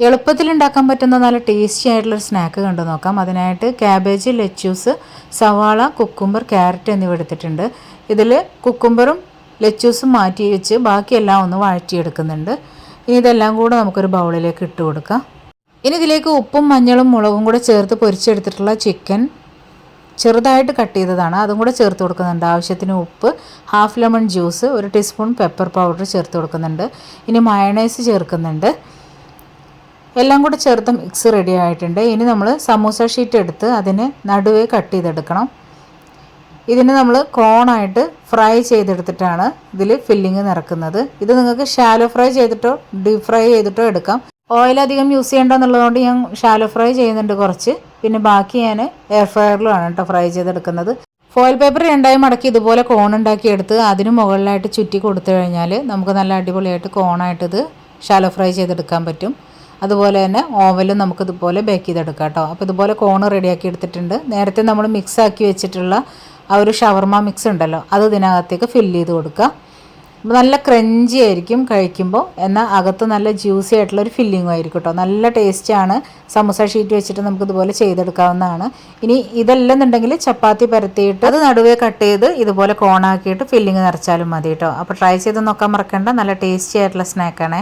എളുപ്പത്തിൽ ഉണ്ടാക്കാൻ പറ്റുന്ന നല്ല ടേസ്റ്റി ആയിട്ടുള്ളൊരു സ്നാക്ക് കണ്ടു നോക്കാം. അതിനായിട്ട് ക്യാബേജ്, ലെറ്റ്യൂസ്, സവാള, കുക്കുംബർ, ക്യാരറ്റ് എന്നിവ എടുത്തിട്ടുണ്ട്. ഇതിൽ കുക്കുംബറും ലെറ്റ്യൂസും മാറ്റി വെച്ച് ബാക്കിയെല്ലാം ഒന്ന് വഴറ്റിയെടുക്കുന്നുണ്ട്. ഇനി ഇതെല്ലാം കൂടെ നമുക്കൊരു ബൗളിലേക്ക് ഇട്ട് കൊടുക്കാം. ഇനി ഇതിലേക്ക് ഉപ്പും മഞ്ഞളും മുളകും കൂടെ ചേർത്ത് പൊരിച്ചെടുത്തിട്ടുള്ള ചിക്കൻ ചെറുതായിട്ട് കട്ട് ചെയ്തതാണ്, അതും കൂടെ ചേർത്ത് കൊടുക്കുന്നുണ്ട്. ആവശ്യത്തിന് ഉപ്പ്, half lemon juice, 1 teaspoon pepper powder ചേർത്ത് കൊടുക്കുന്നുണ്ട്. ഇനി മയണൈസ് ചേർക്കുന്നുണ്ട്. എല്ലാം കൂടെ ചേർത്ത് മിക്സ് റെഡി ആയിട്ടുണ്ട്. ഇനി നമ്മൾ സമൂസ ഷീറ്റ് എടുത്ത് അതിന് നടുവേ കട്ട് ചെയ്തെടുക്കണം. ഇതിന് നമ്മൾ കോണായിട്ട് ഫ്രൈ ചെയ്തെടുത്തിട്ടാണ് ഇതിൽ ഫില്ലിങ് നിറക്കുന്നത്. ഇത് നിങ്ങൾക്ക് ഷാലോ ഫ്രൈ ചെയ്തിട്ടോ ഡീപ് ഫ്രൈ ചെയ്തിട്ടോ എടുക്കാം. ഓയിൽ അധികം യൂസ് ചെയ്യേണ്ടെന്നുള്ളതുകൊണ്ട് ഞാൻ ഷാലോ ഫ്രൈ ചെയ്യുന്നുണ്ട് കുറച്ച്. പിന്നെ ബാക്കി ഞാൻ എയർ ഫ്രയറിലാണ് കേട്ടോ ഫ്രൈ ചെയ്തെടുക്കുന്നത്. ഫോയിൽ പേപ്പർ രണ്ടായി മടക്കി ഇതുപോലെ കോൺ ഉണ്ടാക്കിയെടുത്ത് അതിന് മുകളിലായിട്ട് ചുറ്റി കൊടുത്തു കഴിഞ്ഞാൽ നമുക്ക് നല്ല അടിപൊളിയായിട്ട് കോണായിട്ട് ഇത് ഷാലോ ഫ്രൈ ചെയ്തെടുക്കാൻ പറ്റും. അതുപോലെ തന്നെ ഓവലും നമുക്കിതുപോലെ ബേക്ക് ചെയ്തെടുക്കാം കേട്ടോ. അപ്പോൾ ഇതുപോലെ കോൺ റെഡിയാക്കി എടുത്തിട്ടുണ്ട്. നേരത്തെ നമ്മൾ മിക്സ് ആക്കി വെച്ചിട്ടുള്ള ആ ഒരു ഷവർമ മിക്സ് ഉണ്ടല്ലോ, അത് ഇതിനകത്തേക്ക് ഫില്ല് ചെയ്ത് കൊടുക്കുക. നല്ല ക്രഞ്ചി ആയിരിക്കും കഴിക്കുമ്പോൾ, എന്നാൽ അകത്ത് നല്ല ജ്യൂസി ആയിട്ടുള്ളൊരു ഫില്ലിങ്ങും ആയിരിക്കും കേട്ടോ. നല്ല ടേസ്റ്റാണ്. സമൂസ ഷീറ്റ് വെച്ചിട്ട് നമുക്കിതുപോലെ ചെയ്തെടുക്കാവുന്നതാണ്. ഇനി ഇതെല്ലാം എന്നുണ്ടെങ്കിൽ ചപ്പാത്തി പരത്തിയിട്ട് അത് നടുവേ കട്ട് ചെയ്ത് ഇതുപോലെ കോണാക്കിയിട്ട് ഫില്ലിങ് നിറച്ചാലും മതി കേട്ടോ. അപ്പോൾ ട്രൈ ചെയ്ത് നോക്കാൻ മറക്കണ്ട. നല്ല ടേസ്റ്റി ആയിട്ടുള്ള സ്നാക്കാണ്.